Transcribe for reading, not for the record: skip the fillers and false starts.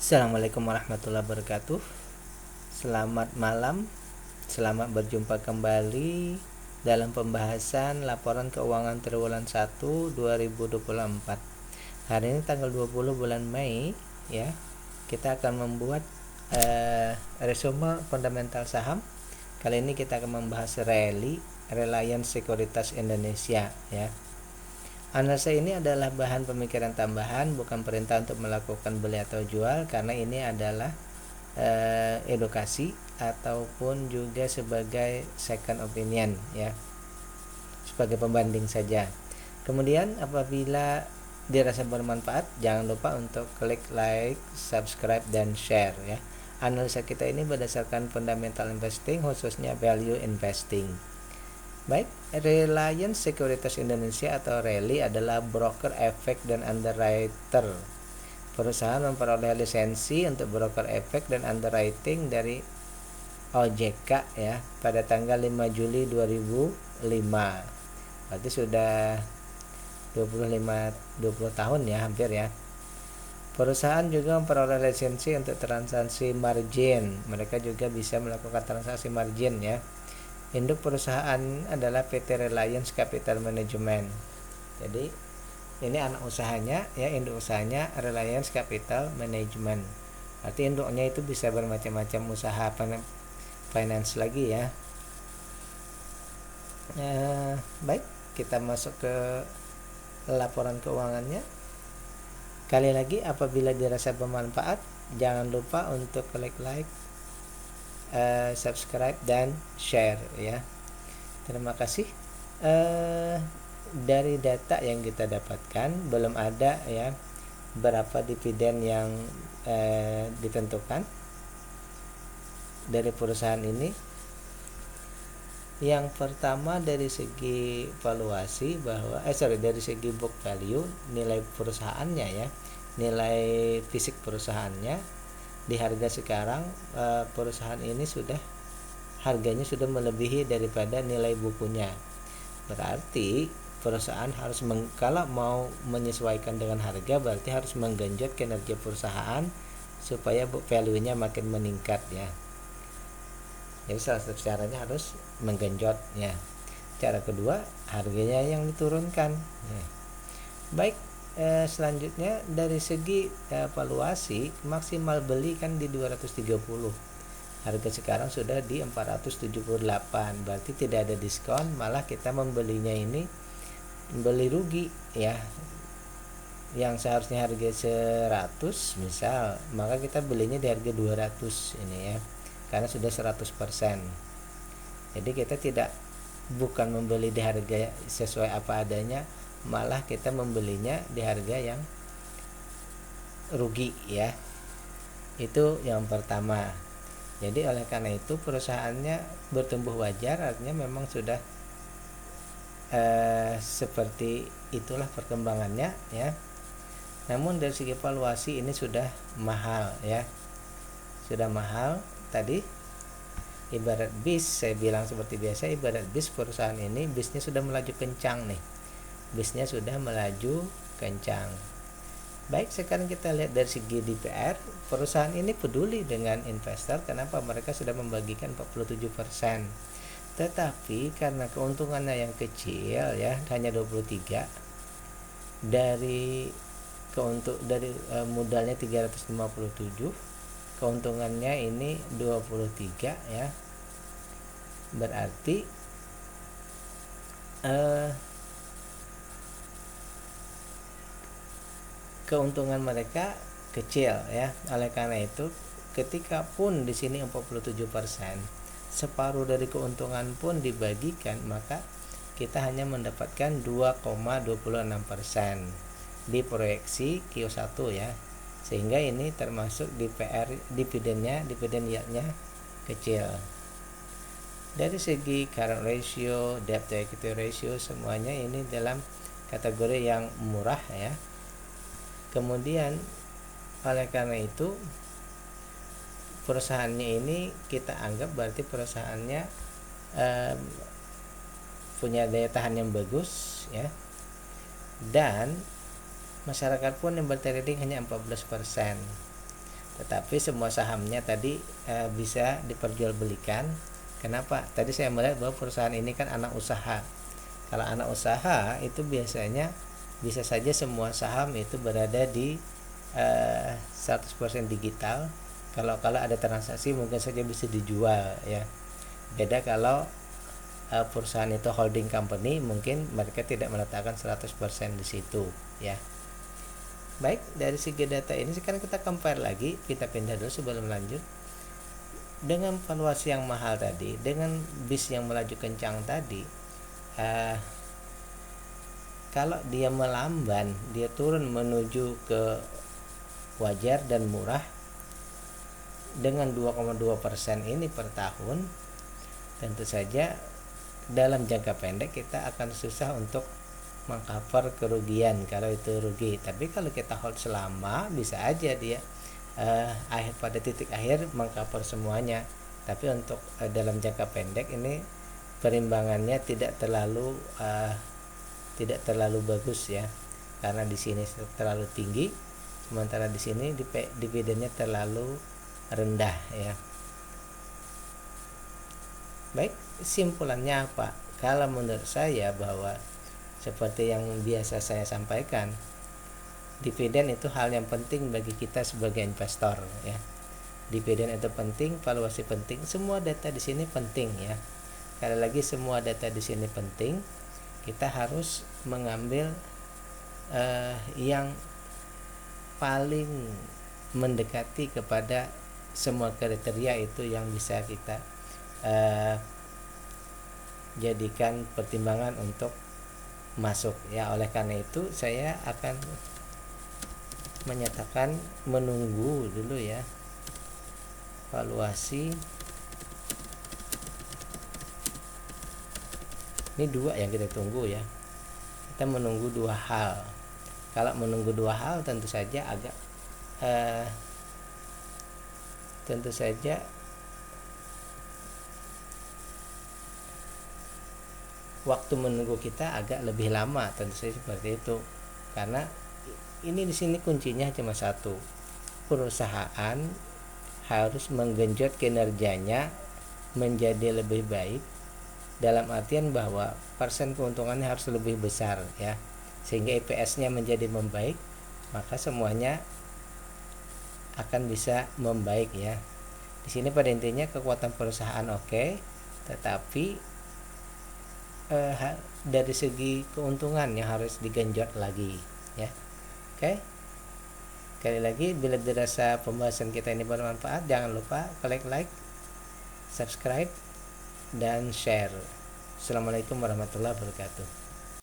Assalamualaikum warahmatullahi wabarakatuh. Selamat malam. Selamat berjumpa kembali dalam pembahasan laporan keuangan triwulan 1 2024. Hari ini tanggal 20 bulan Mei ya. Kita akan membuat resume fundamental saham. Kali ini kita akan membahas Reliance Sekuritas Indonesia ya. Analisa ini adalah bahan pemikiran tambahan, bukan perintah untuk melakukan beli atau jual, karena ini adalah edukasi ataupun juga sebagai second opinion ya, sebagai pembanding saja. Kemudian apabila dirasa bermanfaat, jangan lupa untuk klik like, subscribe, dan share ya. Analisa kita ini berdasarkan fundamental investing, khususnya value investing. Baik, Reliance Sekuritas Indonesia atau RELI adalah broker efek dan underwriter. Perusahaan memperoleh lisensi untuk broker efek dan underwriting dari OJK ya pada tanggal 5 Juli 2005. Berarti sudah 20 tahun ya, hampir ya. Perusahaan juga memperoleh lisensi untuk transaksi margin. Mereka juga bisa melakukan transaksi margin ya. Induk perusahaan adalah PT Reliance Capital Management. Jadi ini anak usahanya ya, induk usahanya Reliance Capital Management. Arti induknya itu bisa bermacam-macam usaha finance lagi ya. Baik, kita masuk ke laporan keuangannya. Kali lagi, apabila dirasa bermanfaat, jangan lupa untuk klik like, subscribe, dan share ya. Terima kasih. Dari data yang kita dapatkan, belum ada ya berapa dividen yang ditentukan dari perusahaan ini. Yang pertama dari segi valuasi dari segi book value, nilai perusahaannya ya, nilai fisik perusahaannya di harga sekarang, perusahaan ini harganya sudah melebihi daripada nilai bukunya. Berarti perusahaan harus kalau mau menyesuaikan dengan harga, berarti harus menggenjot kinerja perusahaan supaya book value-nya makin meningkat ya. Jadi salah satu caranya harus menggenjot ya. Cara kedua, harganya yang diturunkan ya. Baik, selanjutnya dari segi valuasi, maksimal beli kan di 230. Harga sekarang sudah di 478. Berarti tidak ada diskon, malah kita membelinya ini beli rugi ya. Yang seharusnya harga 100 misal, maka kita belinya di harga 200 ini ya. Karena sudah 100%. Jadi kita bukan membeli di harga sesuai apa adanya, malah kita membelinya di harga yang rugi ya. Itu yang pertama. Jadi oleh karena itu perusahaannya bertumbuh wajar, artinya memang sudah seperti itulah perkembangannya ya. Namun dari segi valuasi ini sudah mahal ya. Sudah mahal. Tadi ibarat bis, saya bilang seperti biasa, ibarat bis, perusahaan ini bisnya sudah melaju kencang nih. Bisnya sudah melaju kencang. Baik, sekarang kita lihat dari segi DPR. Perusahaan ini peduli dengan investor. Kenapa? Mereka sudah membagikan 47%. Tetapi karena keuntungannya yang kecil ya, hanya 23, dari modalnya 357, keuntungannya ini 23 ya. Berarti keuntungan mereka kecil ya. Oleh karena itu, ketika pun di sini 47%, separuh dari keuntungan pun dibagikan, maka kita hanya mendapatkan 2,26% di proyeksi Q1 ya. Sehingga ini termasuk dividen yieldnya kecil. Dari segi current ratio, debt to equity ratio, semuanya ini dalam kategori yang murah ya. Kemudian oleh karena itu, perusahaannya ini kita anggap berarti perusahaannya punya daya tahan yang bagus ya. Dan masyarakat pun yang bertrading hanya 14%. tetapi semua sahamnya tadi bisa diperjualbelikan. Kenapa? Tadi saya melihat bahwa perusahaan ini kan anak usaha. Kalau anak usaha itu biasanya bisa saja semua saham itu berada di 100% digital. Kalau ada transaksi mungkin saja bisa dijual ya. Beda kalau perusahaan itu holding company, mungkin mereka tidak meletakkan 100% di situ ya. Baik, dari segi data ini sekarang kita compare lagi, kita pindah dulu sebelum lanjut. Dengan valuasi yang mahal tadi, dengan bis yang melaju kencang tadi, kalau dia melamban, dia turun menuju ke wajar dan murah dengan 2,2% ini per tahun, tentu saja dalam jangka pendek kita akan susah untuk mengcover kerugian kalau itu rugi. Tapi kalau kita hold selama, bisa aja dia pada titik akhir mengcover semuanya. Tapi untuk dalam jangka pendek ini perimbangannya tidak terlalu bagus ya, karena di sini terlalu tinggi, sementara di sini dividennya terlalu rendah ya. Baik, simpulannya apa? Kalau menurut saya bahwa seperti yang biasa saya sampaikan, dividen itu hal yang penting bagi kita sebagai investor ya. Dividen itu penting, valuasi penting, semua data di sini penting ya. Sekali lagi, semua data di sini penting. Kita harus mengambil yang paling mendekati kepada semua kriteria itu yang bisa kita jadikan pertimbangan untuk masuk ya. Oleh karena itu saya akan menyatakan menunggu dulu ya, valuasi ini dua yang kita tunggu ya. Kita menunggu dua hal. Kalau menunggu dua hal tentu saja agak waktu menunggu kita agak lebih lama, tentu saja seperti itu. Karena ini di sini kuncinya cuma satu. Perusahaan harus menggenjot kinerjanya menjadi lebih baik, dalam artian bahwa persen keuntungannya harus lebih besar ya, sehingga EPS-nya menjadi membaik, maka semuanya akan bisa membaik ya. Di sini pada intinya kekuatan perusahaan oke, tetapi dari segi keuntungan yang harus digenjot lagi ya. Oke. Sekali lagi, bila dirasa pembahasan kita ini bermanfaat, jangan lupa klik like, subscribe, dan share. Assalamualaikum warahmatullahi wabarakatuh.